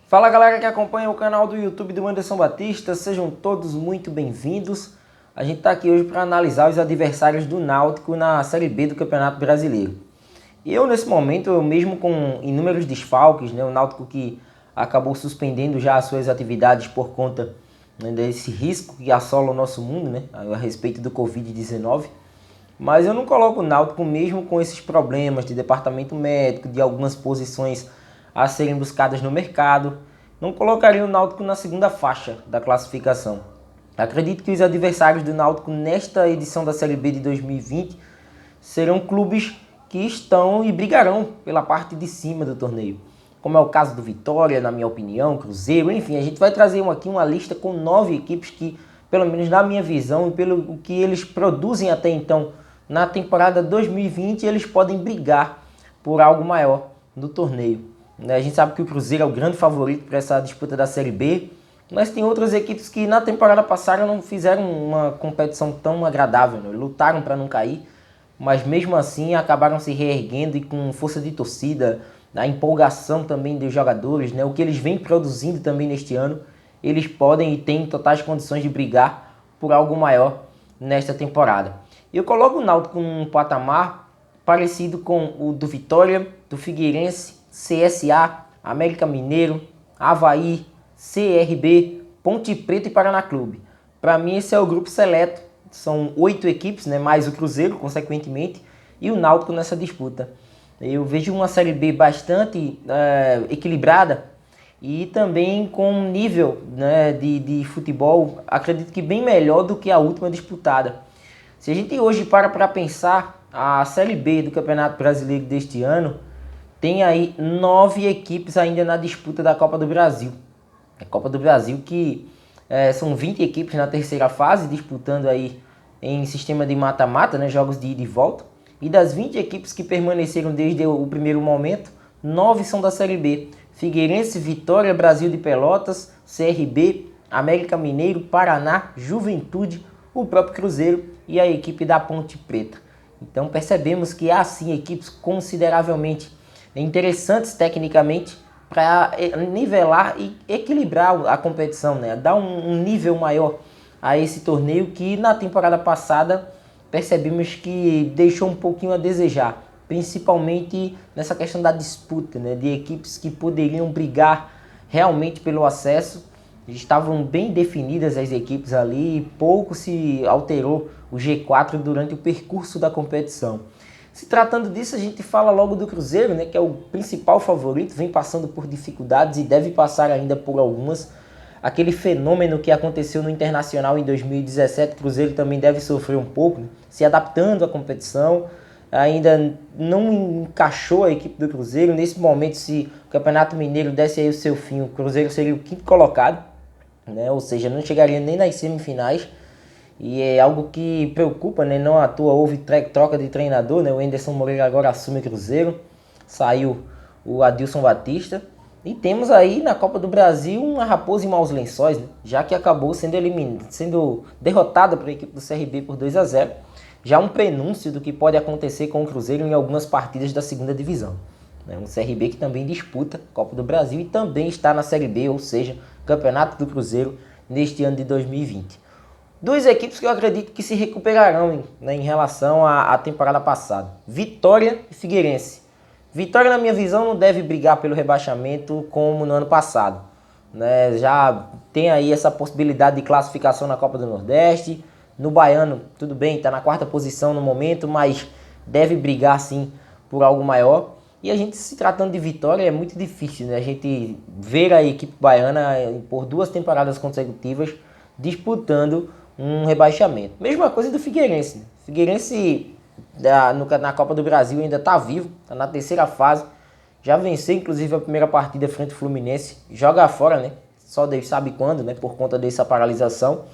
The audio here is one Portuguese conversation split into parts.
Fala galera que acompanha o canal do YouTube do Anderson Batista, sejam todos muito bem-vindos. A gente está aqui hoje para analisar os adversários do Náutico na Série B do Campeonato Brasileiro. Eu nesse momento, mesmo com inúmeros desfalques, o Náutico que acabou suspendendo já as suas atividades por conta desse risco que assola o nosso mundo, a respeito do Covid-19. Mas eu não coloco o Náutico mesmo com esses problemas de departamento médico, de algumas posições a serem buscadas no mercado. Não colocaria o Náutico na segunda faixa da classificação. Acredito que os adversários do Náutico nesta edição da Série B de 2020 serão clubes que estão e brigarão pela parte de cima do torneio. Como é o caso do Vitória, na minha opinião, Cruzeiro, enfim, a gente vai trazer aqui uma lista com 9 equipes que, pelo menos na minha visão e pelo que eles produzem até então na temporada 2020, eles podem brigar por algo maior no torneio. A gente sabe que o Cruzeiro é o grande favorito para essa disputa da Série B, mas tem outras equipes que na temporada passada não fizeram uma competição tão agradável, lutaram para não cair, mas mesmo assim acabaram se reerguendo e com força de torcida, a empolgação também dos jogadores, o que eles vêm produzindo também neste ano, eles podem e têm totais condições de brigar por algo maior nesta temporada. Eu coloco o Náutico num patamar parecido com o do Vitória, do Figueirense, CSA, América Mineiro, Avaí, CRB, Ponte Preta e Paraná Clube. Para mim esse é o grupo seleto, são 8 equipes, mais o Cruzeiro, consequentemente, e o Náutico nessa disputa. Eu vejo uma Série B bastante equilibrada e também com um nível de futebol, acredito que bem melhor do que a última disputada. Se a gente hoje para pensar, a Série B do Campeonato Brasileiro deste ano tem aí 9 equipes ainda na disputa da Copa do Brasil. A Copa do Brasil que são 20 equipes na terceira fase, disputando aí em sistema de mata-mata, jogos de ida e volta. E das 20 equipes que permaneceram desde o primeiro momento, 9 são da Série B. Figueirense, Vitória, Brasil de Pelotas, CRB, América Mineiro, Paraná, Juventude, o próprio Cruzeiro e a equipe da Ponte Preta. Então percebemos que há sim equipes consideravelmente interessantes tecnicamente para nivelar e equilibrar a competição, dar um nível maior a esse torneio que na temporada passada percebemos que deixou um pouquinho a desejar, principalmente nessa questão da disputa, de equipes que poderiam brigar realmente pelo acesso. Estavam bem definidas as equipes ali e pouco se alterou o G4 durante o percurso da competição. Se tratando disso, a gente fala logo do Cruzeiro, que é o principal favorito, vem passando por dificuldades e deve passar ainda por algumas. Aquele fenômeno que aconteceu no Internacional em 2017, o Cruzeiro também deve sofrer um pouco, se adaptando à competição. Ainda não encaixou a equipe do Cruzeiro. Nesse momento, se o Campeonato Mineiro desse aí o seu fim, o Cruzeiro seria o quinto colocado, ou seja, não chegaria nem nas semifinais. E é algo que preocupa, não à toa houve troca de treinador, o Anderson Moreira agora assume o Cruzeiro, saiu o Adilson Batista. E temos aí na Copa do Brasil uma raposa em maus lençóis, já que acabou sendo derrotada pela equipe do CRB por 2-0. Já um prenúncio do que pode acontecer com o Cruzeiro em algumas partidas da segunda divisão. Um CRB que também disputa a Copa do Brasil e também está na Série B, ou seja, Campeonato do Cruzeiro neste ano de 2020. Duas equipes que eu acredito que se recuperarão em relação à temporada passada. Vitória e Figueirense. Vitória, na minha visão, não deve brigar pelo rebaixamento como no ano passado. Já tem aí essa possibilidade de classificação na Copa do Nordeste. No Baiano, tudo bem, está na 4ª posição no momento, mas deve brigar sim por algo maior. E a gente, se tratando de Vitória, é muito difícil, a gente ver a equipe baiana por 2 temporadas consecutivas disputando um rebaixamento. Mesma coisa do Figueirense. Figueirense na Copa do Brasil ainda está vivo, está na terceira fase. Já venceu inclusive a primeira partida frente ao Fluminense. Joga fora, só Deus sabe quando, por conta dessa paralisação.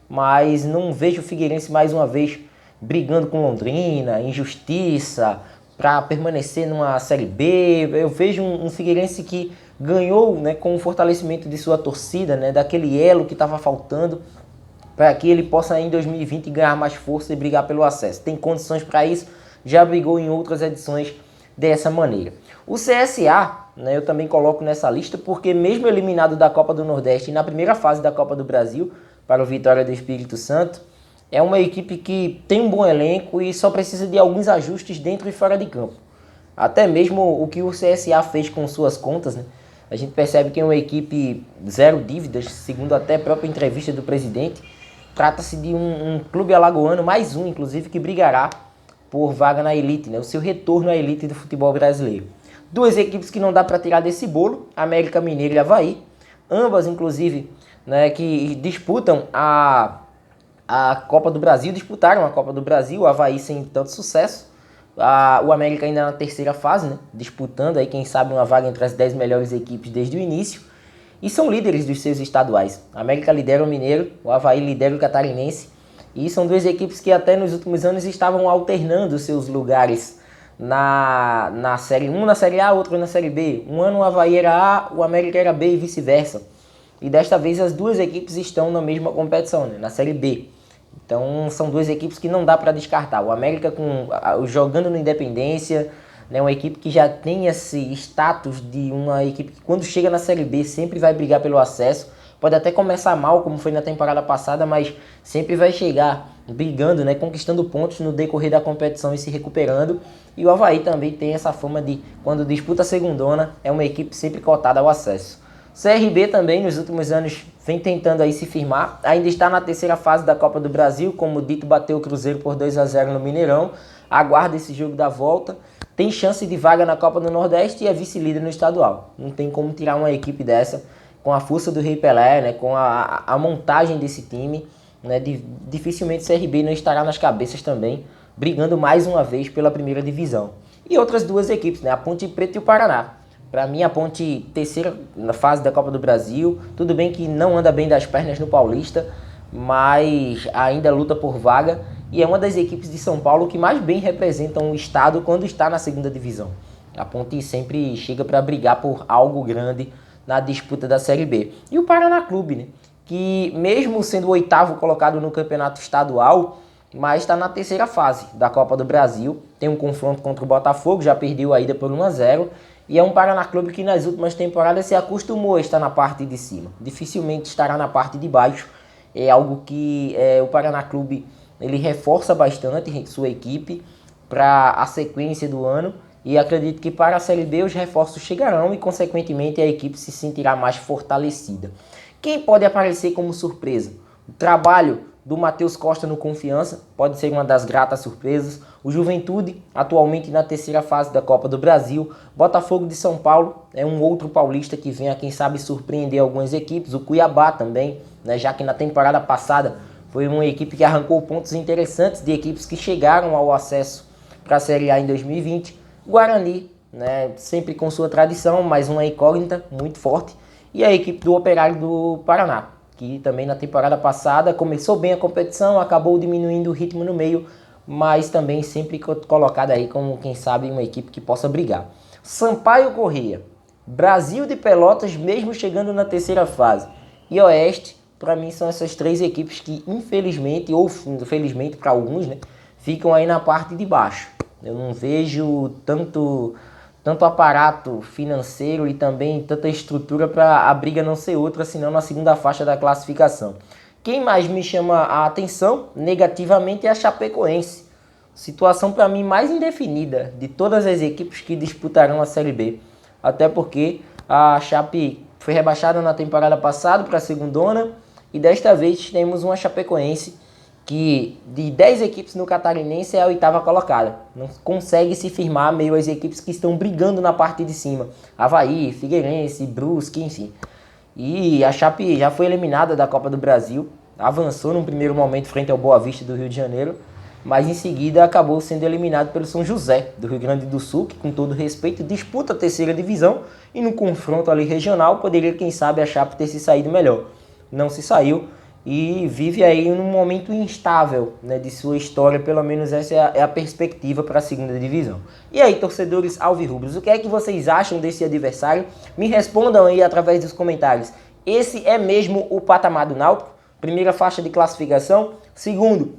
Mas não vejo o Figueirense mais uma vez brigando com Londrina, injustiça, para permanecer numa Série B. Eu vejo um Figueirense que ganhou com o fortalecimento de sua torcida, daquele elo que estava faltando, para que ele possa em 2020 ganhar mais força e brigar pelo acesso. Tem condições para isso, já brigou em outras edições dessa maneira. O CSA, né, eu também coloco nessa lista, porque mesmo eliminado da Copa do Nordeste e na primeira fase da Copa do Brasil, para o Vitória do Espírito Santo, é uma equipe que tem um bom elenco e só precisa de alguns ajustes dentro e fora de campo. Até mesmo o que o CSA fez com suas contas, né? A gente percebe que é uma equipe zero dívidas, segundo até a própria entrevista do presidente. Trata-se de um clube alagoano, mais um, inclusive, que brigará por vaga na elite, né? O seu retorno à elite do futebol brasileiro. Duas equipes que não dá para tirar desse bolo, América Mineiro e Avaí. Ambas, inclusive, né, que disputam a Copa do Brasil, disputaram a Copa do Brasil, o Avaí sem tanto sucesso. O América ainda na terceira fase, né, disputando aí, quem sabe, uma vaga entre as 10 melhores equipes desde o início. E são líderes dos seus estaduais. A América lidera o Mineiro, o Avaí lidera o Catarinense. E são duas equipes que até nos últimos anos estavam alternando seus lugares na Série 1, na Série A, outro na Série B. Um ano o Avaí era A, o América era B e vice-versa. E desta vez as duas equipes estão na mesma competição, né, na Série B. Então são duas equipes que não dá para descartar. O América jogando no Independência, né, uma equipe que já tem esse status de uma equipe que quando chega na Série B sempre vai brigar pelo acesso. Pode até começar mal, como foi na temporada passada, mas sempre vai chegar brigando, né, conquistando pontos no decorrer da competição e se recuperando. E o Avaí também tem essa fama de, quando disputa a segundona, é uma equipe sempre cotada ao acesso. CRB também, nos últimos anos, vem tentando aí se firmar. Ainda está na terceira fase da Copa do Brasil, como dito, bateu o Cruzeiro por 2-0 no Mineirão. Aguarda esse jogo da volta. Tem chance de vaga na Copa do Nordeste e é vice-líder no estadual. Não tem como tirar uma equipe dessa com a força do Rei Pelé, né, com a montagem desse time. Né, dificilmente o CRB não estará nas cabeças também, brigando mais uma vez pela primeira divisão. E outras duas equipes, né, a Ponte Preta e o Paraná. Para mim, a Ponte, terceira na fase da Copa do Brasil. Tudo bem que não anda bem das pernas no Paulista, mas ainda luta por vaga. E é uma das equipes de São Paulo que mais bem representam o estado quando está na segunda divisão. A Ponte sempre chega para brigar por algo grande na disputa da Série B. E o Paraná Clube, né, que mesmo sendo o oitavo colocado no campeonato estadual, mas está na terceira fase da Copa do Brasil. Tem um confronto contra o Botafogo, já perdeu a ida por 1-0. E é um Paraná Clube que nas últimas temporadas se acostumou a estar na parte de cima. Dificilmente estará na parte de baixo. É algo que o Paraná Clube ele reforça bastante sua equipe para a sequência do ano. E acredito que para a Série B os reforços chegarão e, consequentemente, a equipe se sentirá mais fortalecida. Quem pode aparecer como surpresa? O trabalho do Matheus Costa no Confiança pode ser uma das gratas surpresas. O Juventude, atualmente na terceira fase da Copa do Brasil. Botafogo de São Paulo é um outro paulista que vem a, quem sabe, surpreender algumas equipes. O Cuiabá também, né, já que na temporada passada foi uma equipe que arrancou pontos interessantes de equipes que chegaram ao acesso para a Série A em 2020. Guarani, né, sempre com sua tradição, mas uma incógnita muito forte. E a equipe do Operário do Paraná, que também na temporada passada começou bem a competição, acabou diminuindo o ritmo no meio, mas também sempre colocada aí como, quem sabe, uma equipe que possa brigar. Sampaio Corrêa, Brasil de Pelotas, mesmo chegando na terceira fase. E Oeste, para mim, são essas três equipes que, infelizmente, ou felizmente para alguns, né, ficam aí na parte de baixo. Eu não vejo tanto aparato financeiro e também tanta estrutura para a briga não ser outra, senão na segunda faixa da classificação. Quem mais me chama a atenção negativamente é a Chapecoense. Situação para mim mais indefinida de todas as equipes que disputarão a Série B. Até porque a Chape foi rebaixada na temporada passada para a segundona e desta vez temos uma Chapecoense que de 10 equipes no Catarinense é a oitava colocada. Não consegue se firmar meio às equipes que estão brigando na parte de cima. Avaí, Figueirense, Brusque, enfim. E a Chape já foi eliminada da Copa do Brasil. Avançou num primeiro momento frente ao Boa Vista do Rio de Janeiro. Mas em seguida acabou sendo eliminado pelo São José do Rio Grande do Sul, que com todo respeito disputa a terceira divisão. E no confronto ali regional poderia, quem sabe, a Chape ter se saído melhor. Não se saiu. E vive aí num momento instável, né, de sua história, pelo menos essa é a perspectiva para a segunda divisão. E aí, torcedores alvirrubros, o que é que vocês acham desse adversário? Me respondam aí através dos comentários. Esse é mesmo o patamar do Náutico? Primeira faixa de classificação. Segundo,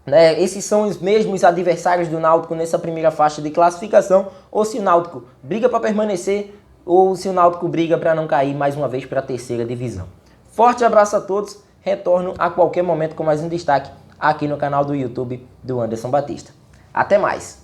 né, esses são os mesmos adversários do Náutico nessa primeira faixa de classificação? Ou se o Náutico briga para permanecer, ou se o Náutico briga para não cair mais uma vez para a terceira divisão. Forte abraço a todos, retorno a qualquer momento com mais um destaque aqui no canal do YouTube do Anderson Batista. Até mais!